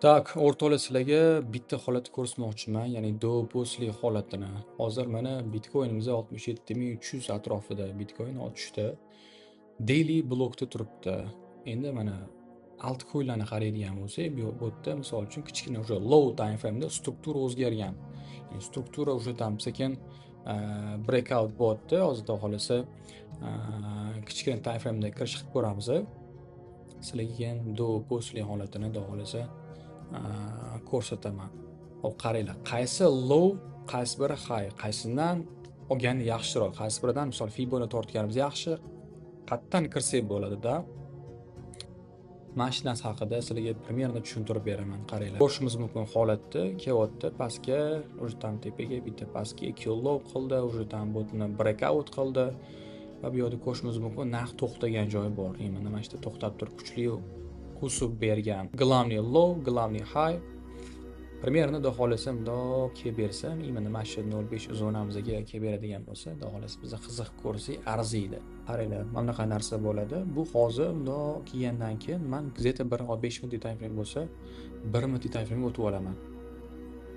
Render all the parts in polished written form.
Tak, o'rtoqlar sizlarga bitta holatni ko'rsatmoqchiman, ya'ni do posli holatini. Hozir mana Bitcoin'imiz 67.300 atrofida, Bitcoin otishda. Daily blokda turibdi. Endi mana altcoin'larni qaraydigan bo'lsak, bu yerda misol uchun kichkina o'sha low time frame'da struktura o'zgargan. Ya'ni struktura o'sha tam sekin breakout bo'lyapti. Hozirda xohlasa kichkina time frame'da kirish qilib ko'ramiz. Sizlarga keyin do posli holatini xudo xolasa ko'rsataman. Hop qaranglar, qaysi low, qaysi biri high, qaysidan olgani yaxshiroq, qaysi biridan misol Fiboni tortganimiz yaxshi, qayerdan kirsak bo'ladi-da. Mana shu narsa haqida sizlarga примерно tushuntirib beraman. Qaranglar. Ko'rishimiz mumkin holatni kelyapti pastga, o'sha tam tepaga bitta pastga 2 low qildi, o'sha tam botni breakout qildi. Va bu yerda ko'rishimiz mumkin narx to'xtagan joyi bor. Mana mana shu to'xtab turib kuchli kusib bergan. Главный low, главный high. Примерно xudo xolasa bundoq kelib bersa, mana shu 05 zonamizga kelib beradigan bo'lsa, xudo xolasa biz qiziq ko'rsak arziydi. Qaranglar, mana bunaqa narsa bo'ladi. Bu hozir bundoq kelgandan keyin men где-то 5 minut time frame bo'lsa, 1 minut time frame o'tib olaman.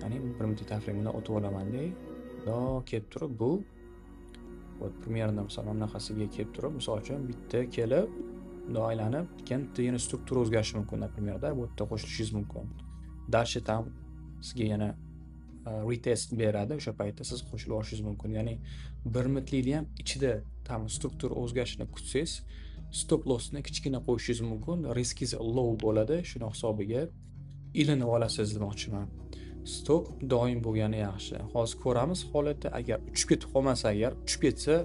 Ya'ni 1 minut time frame'dan o'tib olamanda, bundoq kelib turib bu примерно masalan bunaqasiga kelib turib, misol uchun bitta kelib bundoq aylanib, keyin yana struktura o'zgarishi mumkin, например, bu yerda qo'shilishingiz mumkin. Dальше tam sizga yana retest beradi, o'sha paytda siz qo'shilib olishingiz mumkin. Ya'ni 1 minutlikni ham ichida tam struktura o'zgarishini kutsangiz, stop lossni kichkina qo'yishingiz mumkin. Riskingiz low bo'ladi, shuni hisobiga ilinib olasiz demoqchiman. Stop doim bo'lgani yaxshi. Hozir ko'ramiz holatda, agar uchib ketib qolmasa, agar uchib ketsa,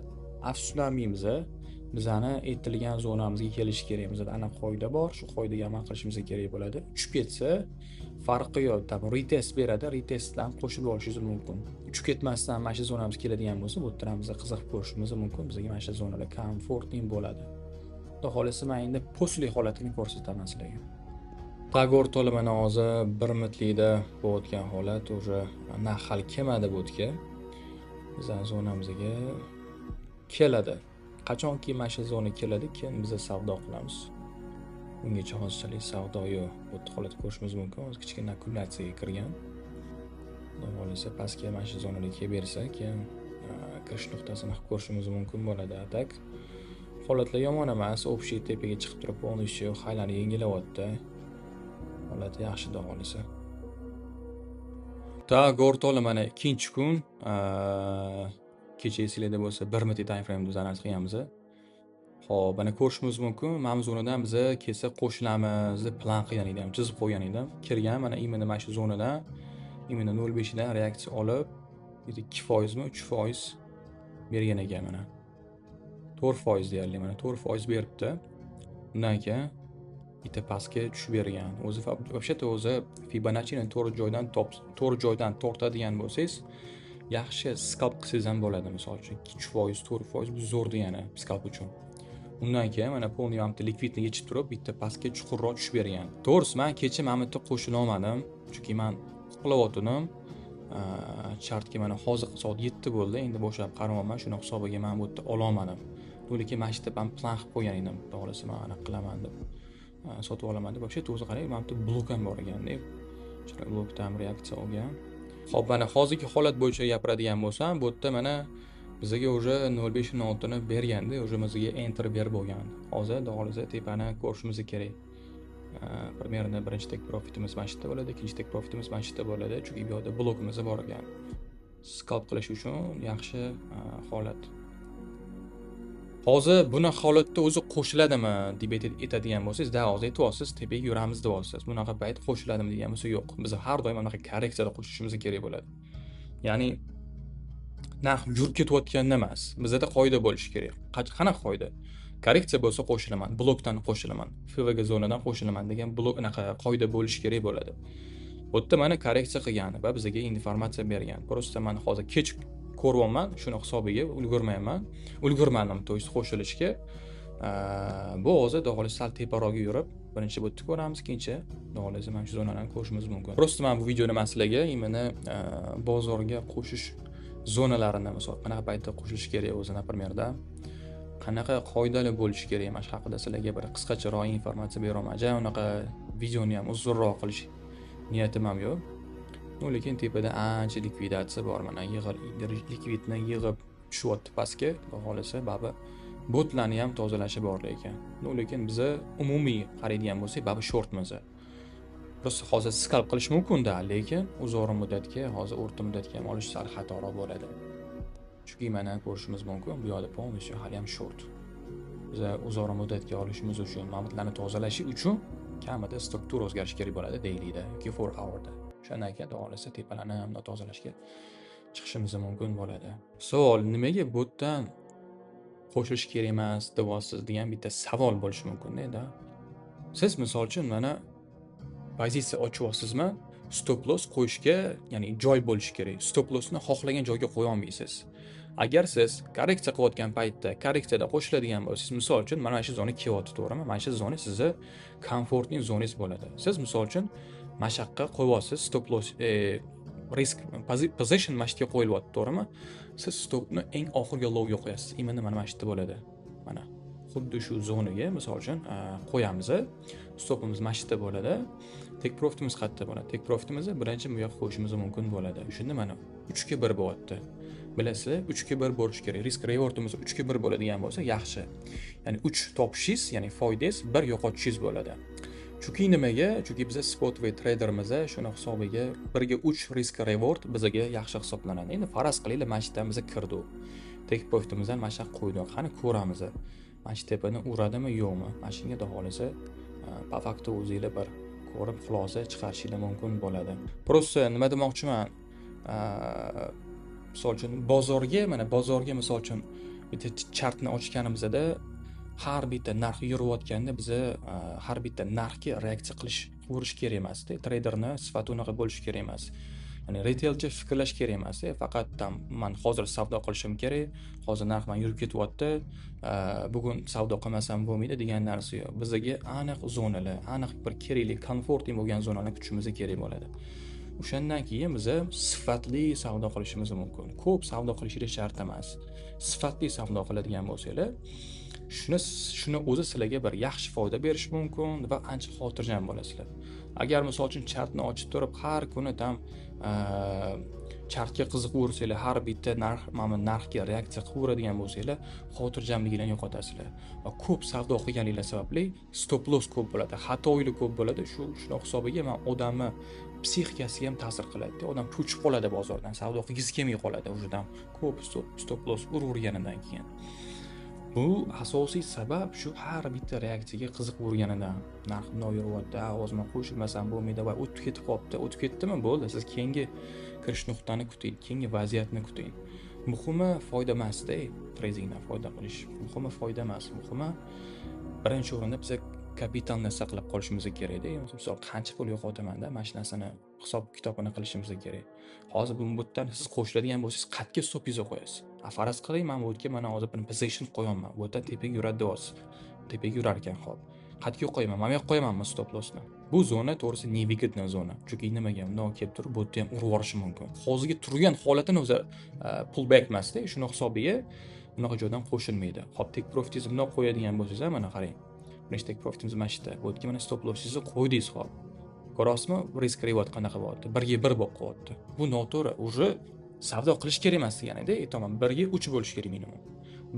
afsuslanmaymiz. Bizani aytilgan zonamizga kelish kerak. Bizda aniq qoida bor, shu qoidaga amal qilishimiz kerak bo'ladi. Uchib ketsa, farqi yo'q, tam retest beradi, retestdan qo'shib olishingiz mumkin. Uchib ketmasdan mana shu zonamizga keladigan bo'lsa, bu yerdan biz qiziq ko'rishimiz mumkin. Bizga mana shu zonalar komfortning bo'ladi. Xudo xolasa, men endi postli holatini ko'rsataman sizlarga. Tak o'rtoqlar, mana hozir 1 minutlikda bo'layotgan holat o'sha narx hali kelmadi bu yerga. Bizning zonamizga keladi. Qachonki mana shu zona keladi, keyin biz savdo qilamiz. Ungacha hozirchalik savdo yo'q. Bu holatni ko'rishimiz mumkin. Hozir kichkina akkumulyatsiyaga kirgan. Xudo xolasa pastga mana shu zonaga kelib bersa, keyin kirish nuqtasini ko'rishimiz mumkin bo'ladi. Tak holatlar yomon emas, общий tepaga chiqib turib, polностью haylarni yengilayapti. Holat yaxshi xudo xolasa. Tak o'rtoqlar, mana ikkinchi kun kecha esinglarda bo'lsa 1 minut time frame biz analiz qilganmiz. Xo'p, mana ko'rishimiz mumkin. Mana bu zonadan biz kelsa qo'shilamiz deb plan qilgan edim, chizib qo'ygan edim. Kirgan mana imini mana shu zonadan, imini 0.5 dan reaksiya olib, 2% mi, 3% bergan ekan mana. 4% deyarli mana 4% beribdi. Undan keyin bitta pastga tushib bergan. O'zi вообще-то o'zi Fibonacci'ni to'g'ri joydan tortadigan bo'lsangiz, yaxshi scalp qilsangiz ham bo'ladi. Misol uchun 3%, 4% bu zo'r degani scalp uchun. Undan keyin mana polniy vaqtda likvidni yechib turib, bitta pastga chuqurroq tushib bergan. To'g'risi, men kecha mana bu yerda qo'shila olmadim, chunki men qilayotgandim. Chartga mana hozir soat 7 bo'ldi. Endi bo'shab qaramayman, shuni hisobiga men bu yerda ola olmadim. Lekin mana shu yerda ham plan qilib qo'ygan edim. To'g'risi, men aniq qilaman deb. Sotib olaman deb. Вообще o'zi qarang, mana bu blok ham bor ekan deb. Chiroq blokdan reaksiya olgan. Xo'p, mana hozirgi holat bo'yicha gapiradigan bo'lsam, bu yerda mana bizga уже 0.5 ni oltini berganda, уже bizga enter berib bo'lgan. Hozir xohlasa tepani ko'rishimiz kerak. Примерно birinchi tek profitimiz mana shu yerda bo'ladi, ikkinchi tek profitimiz mana shu yerda bo'ladi, chunki bu yerda blokimiz bor ekan. Scalp qilish uchun yaxshi holat. Hozir buni holatda o'zi qo'shiladimi deb aytadigan bo'lsangiz, da hozir aytyapsiz, tepaga yuramiz deb olasiz. Bunaqa payt qo'shiladimi degan bo'lsa, yo'q. Biz har doim bunaqa korreksiyada qo'shishimiz kerak bo'ladi. Ya'ni narx yurib ketayotganda emas, bizda qoida bo'lishi kerak. Qanaqa qoida? Korreksiya bo'lsa qo'shilaman, blokdan qo'shilaman, FVG zonadan qo'shilaman degan blok anaqa qoida bo'lishi kerak bo'ladi. Bu yerda mana korreksiya qilgan va bizga informatsiya bergan. Просто men hozir kech ko'ryapman, shuni hisobiga ulgurmadim, to есть qo'shilishga. Bu hozir xolos sal teparoqga yurib, birinchi bu yerda ko'ramiz, ikkinchi xolos mana shu zonalarni ko'rishimiz mumkin. Просто men bu videoni sizlarga imini bozorga qo'shish zonalarini misol qanaqa paytda qo'shilish kerak o'zi, например, qanaqa qoidalar bo'lishi kerak, mana shu haqida sizlarga bir qisqacharoq informatsiya beraman. Unaqa videoni ham uzunroq qilish niyatim ham yo'q. Lekin tepada ancha likvidatsiya bor. Mana likvidni yig'ib tushyapti pastga. Xudo xolasa baribir botlarni ham tozalashi bor ekan. Lekin biza umumiy qaraydigan bo'lsak, baribir shortmiz. Prosta hozir scalp qilish mumkin-da, lekin uzoq muddatga, hozir o'rta muddatga ham olish sal xatoroq bo'ladi. Chunki mana ko'rishimiz mumkin, bu yoqda полностью hali ham short. Biza uzoq muddatga olishimiz uchun, mamutlarni tozalashi uchun kamida struktura o'zgarishi kerak bo'ladi dailyda yoki 4 hourda. O'shandan keyin xudo xolasa tepalarni ham tozalashga chiqishimiz mumkin bo'ladi. Savol, nimaga botdan qo'shilish kerak emas, deyapsiz degan bitta savol bo'lishi mumkin-da. Siz misol uchun mana pozitsiya ochyapsizmi? Stop loss qo'yishga, ya'ni joy bo'lishi kerak. Stop lossni xohlagan joyga qo'ya olmaysiz. Agar siz korreksiya qilayotgan paytda korreksiyada qo'shiladigan bo'lsangiz, misol uchun mana shu zona kelyapti, to'g'rimi? Mana shu zona sizni komfortning zonangiz bo'ladi. Siz misol uchun mana shu yoqqa qo'yasiz, stop loss risk position mana shu yerga qo'yilyapti, to'g'rimi? Siz stopni eng oxirgi lowga qo'yasiz. Mana shu yerda bo'ladi. Mana xuddi shu zonaga misol uchun qo'yamiz. Stopimiz mana shu yerda bo'ladi. Take profitimiz qayerda bo'ladi? Take profitimizni birinchi bu yoqqa qo'yishimiz mumkin bo'ladi. Shunda mana 3 ga 1 bo'lyapti. Bilasizlar, 3 ga 1 bo'lishi kerak. Risk rewardimiz 3 ga 1 bo'ladigan bo'lsa yaxshi. Ya'ni 3 topishingiz, ya'ni foydangiz 1 yo'qotishingiz bo'ladi. Chunki nimaga? Chunki biz spot va tradermiz, shuni hisobiga 1 ga 3 risk reward bizga yaxshi hisoblanadi. Endi faraz qilinglar, mana shu yerdan biz kirdik. Take profitimizdan mana shu yoqqa qo'ydik. Qani ko'ramiz. Mana shu tepani uradimi, yo'qmi? Mana shunga xudo xolasa po faktu o'zingizlar bir ko'rib xulosa chiqarishingiz mumkin bo'ladi. Prosta nima demoqchiman? Misol uchun bozorga misol uchun bitta chartni ochganimizda har bitta narx yurayotganda biz har bitta narxga reaksiya qilish kerak emas-da. Traderni sifati unaqa bo'lishi kerak emas. Ya'ni retailchi fikrlash kerak emas. Faqat men hozir savdo qilishim kerak, hozir narx men yurib ketyapti, bugun savdo qilmasam bo'lmaydi degan narsa yo'q. Bizga aniq zonalar, aniq bir kerakli, komfortli bo'lgan zonalarni kutishimiz kerak bo'ladi. O'shandan keyin biz sifatli savdo qilishimiz mumkin. Ko'p savdo qilishingiz shart emas. Sifatli savdo qiladigan bo'lsangiz, shuni o'zi sizlarga bir yaxshi foyda berish mumkin va ancha xotirjam bo'lasizlar. Agar misol uchun chartni ochib turib, har kuni chartga qiziqaversanglar, har bitta narxga reaksiya qilaveradigan bo'lsanglar, xotirjamliklarni yo'qotasizlar. Va ko'p savdo qilganinglar sababli stop loss ko'p bo'ladi, xatoylar ko'p bo'ladi. Shuni hisobiga men odamni psixikasiga ham ta'sir qiladi. Odam cho'chib qoladi bozordan, savdo qilgisi kelmay qoladi o'zidan ko'p stop loss uraverganidan keyin. Bu asosiy sabab shu har bitta reaksiyaga qiziqaverganidan. Narx bunday yuryapti, o'zimga qo'shilmasam bo'lmaydi va o'tib ketib qolibdi. O'tib ketdimi, bo'ldi. Siz keyingi kirish nuqtani kuting, keyingi vaziyatni kuting. Muhimi foyda emas-da, tradingdan foyda qilish. Muhimi foyda emas, muhimi birinchi o'rinda biz kapitalni saqlab qolishimiz kerak-da. Misol qancha pul yo'qotaman-da, mana shu narsani hisob kitobini qilishimiz kerak. Hozir bu butdan siz qo'shiladigan bo'lsangiz, qatga stopingizni qo'yasiz. Faraz qiling, men bu yerga mana hozir bir position qo'yaman. Bu yerdan tepaga yuradi deyapsiz. Tepaga yurar ekan, xo'p. Qatga qo'yaman, mana bu yoqqa qo'yamanmi stop lossni? Bu zona to'g'risi nevigatni zona. Chunki nimaga bundoq kelib turib, bu yerda ham urib yuborishi mumkin. Hozirgi turgan holatini o'zi pullback emas-da, shuni hisobiga bunaqa joydan qo'shilmaydi. Xo'p, take profitingizni bundoq qo'yadigan bo'lsangiz, mana qarang. Birinchi take profitimiz mana shu yerda. Bu yerga mana stop lossingizni qo'ydingiz, xo'p. Ko'rasizmi? Risk reward qanaqa bo'lyapti? 1 ga 1 bo'lib qolyapti. Bu noto'g'ri. Uje savdo qilish kerak emas deganida, aytaman, 1 ga 3 bo'lish kerak minimum.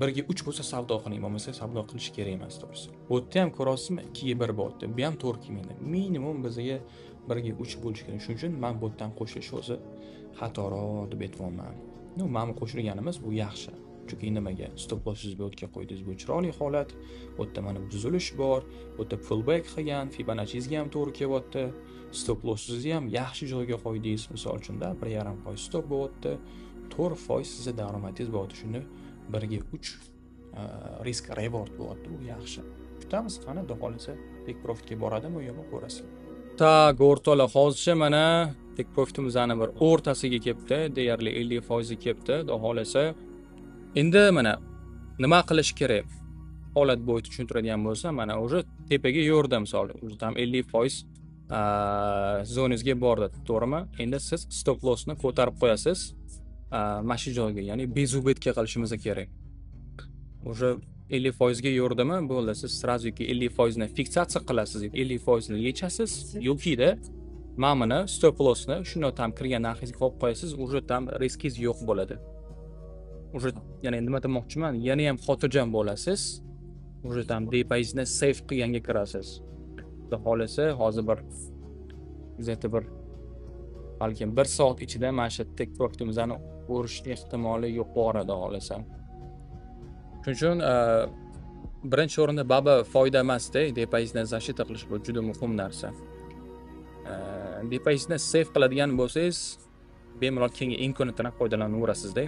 1 ga 3 bo'lsa savdo qiling, bo'lmasa savdo qilish kerak emas to'g'risi. Bu yerda ham ko'rasizmi? 2 ga 1 bo'lyapti. Bu ham to'g'ri kelmaydi. Minimum bizga 1 ga 3 bo'lish kerak. Shuning uchun men bu yerdan qo'shilish o'zi xatoroq deb aytmoqman. Mana qo'shilganimiz bu yaxshi. Chunki nimaga? Stop lossingiz bu yerga qo'ydingiz, bu chiroyli holat. Bu yerda mana buzilish bor, bu yerda pullback qilgan, Fibonacci'ga ham to'g'ri kelyapti. Stop lossingizni ham yaxshi joyga qo'ydingiz. Misol uchun 1.5% stop bo'lyapti. 4% sizning daromadingiz bo'lyapti. Shuni 1 ga 3 risk reward bo'lyapti. Bu yaxshi. Kutamiz, qani xudo xolasa take profitga boradimi yo'qmi ko'rasiz. Tak, o'rtoqlar, hozircha mana take profitimizning bir o'rtasiga kelibdi, deyarli 50% kelibdi, xudo xolasa. Endi mana nima qilish kerak? Holat bo'yicha tushuntiradigan bo'lsam, mana o'sha tepaga yo'rdi misol, o'zi ham 50% zonangizga bordi, to'g'rimi? Endi siz stop lossni ko'tarib qo'yasiz. Mana shu joyga, ya'ni bezubetga qilishimiz kerak. O'sha 50% ga yo'rdimi? Bo'ldi, siz srazuki 50% ni fiksatsiya qilasiz, 50% ni yechasiz yoki-da Mana buni stop lossni shunday tam kirgan narxingizga qo'yib qo'yasiz, уже tam riskingiz yo'q bo'ladi. Уже ya'ni nima demoqchiman, yana ham xotirjam bo'lasiz. Уже tam depozitingizni safe qilganga kirasiz. Xudo xolasa hozir bir где-то bir balkim 1 soat ichida mana shu take profitimizni ko'rish ehtimoli yuqori xohlasam. Shuning uchun birinchi o'rinda baba foyda emasda, depozitni защита qilish bu juda muhim narsa. Depozitni safe qiladigan bo'lsangiz, bemalol keyingi imkoniyatdan foydalanaverasizda.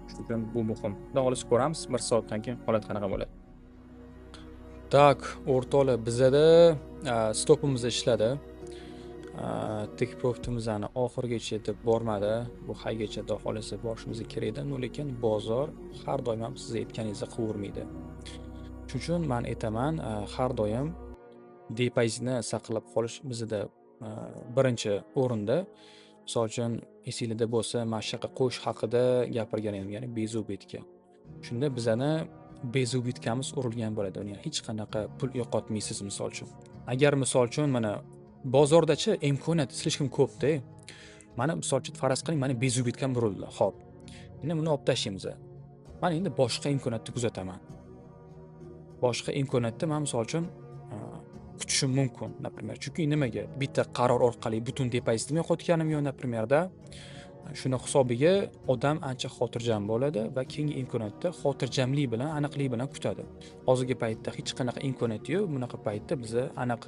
Shuning uchun bu muhim. Xudo xolasa ko'ramiz 1 soatdan keyin holat qanaqa bo'ladi. Tak, o'rtoqlar, bizada stopimiz ishladi. Take profitimizni oxirigacha yetib bormadi. Bu haygacha xudo xolasa borishimiz kerak edi, lekin bozor har doim ham siz aytganingizni qilavermaydi. Shuning uchun men aytaman, har doim depozitni saqlab qolish bizda birinchi o'rinda. Misol uchun esingizda bo'lsa, mashqa qo'yish haqida gapirgan edim, ya'ni bezubitga. Shunda bizani bezubitkamiz urilgan bo'ladi. Ya'ni hech qanaqa pul yo'qotmaysiz misol uchun. Agar misol uchun mana bozordachi imkoniyat slishkim ko'pda. Mana misol uchun faraz qiling, mana bezubitkam urildi. Xo'p. Endi buni olib tashlaymiz. Men endi boshqa imkoniyatni kuzataman. Boshqa imkoniyatda men misol uchun kutishim mumkin, например. Chunki nimaga? Bitta qaror orqali butun depozitimni yo'qotganim yo'q, например-da. Shuni hisobiga odam ancha xotirjam bo'ladi va keyingi imkoniyatda xotirjamlik bilan, aniqlik bilan kutadi. Hozirgi paytda hech qanaqa imkoniyat yo'q. Bunaqa paytda biz aniq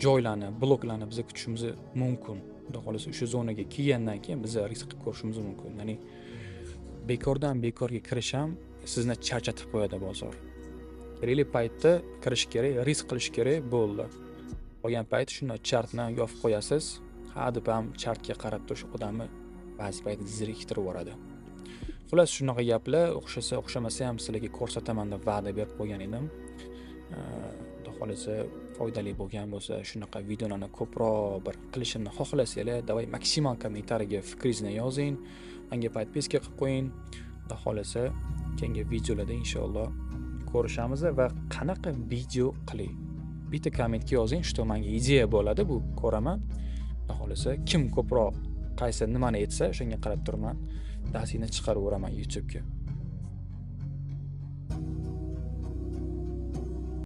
joylarni, bloklarni biz kutishimiz mumkin. Xudo xolasa o'sha zonaga kelgandan keyin biz risk qilib ko'rishimiz mumkin. Ya'ni bekordan bekorga kirish ham sizni charchatib qo'yadi bozor. Kerakli paytda kirish kerak, risk qilish kerak bo'ldi. Qolgan payt shuni chartni yopib qo'yasiz. Ha deb ham chartga qarab turish odamni ba'zi payt zeriktirib yuboradi. Xullas shunaqa gaplar, o'xshasa o'xshamasa ham sizlarga ko'rsataman deb va'da berib qo'ygan edim. Xudo xolasa foydali bo'lgan bo'lsa, shunaqa videolarni ko'proq bir qilishimni xohlasanglar, davay maksimal kommentariyaga fikringizni yozing. Menga podpiska qilib qo'ying. Xudo xolasa keyingi videolarda inshaalloh ko'rishamiz va qanaqa video qiling. Bitta kommentga yozing, что menga ideya bo'ladi, bu ko'raman. Xudo xolasa kim ko'proq qaysi nimani aytsa, o'shanga qarab turman. Dastingni chiqaraveraman YouTube ga.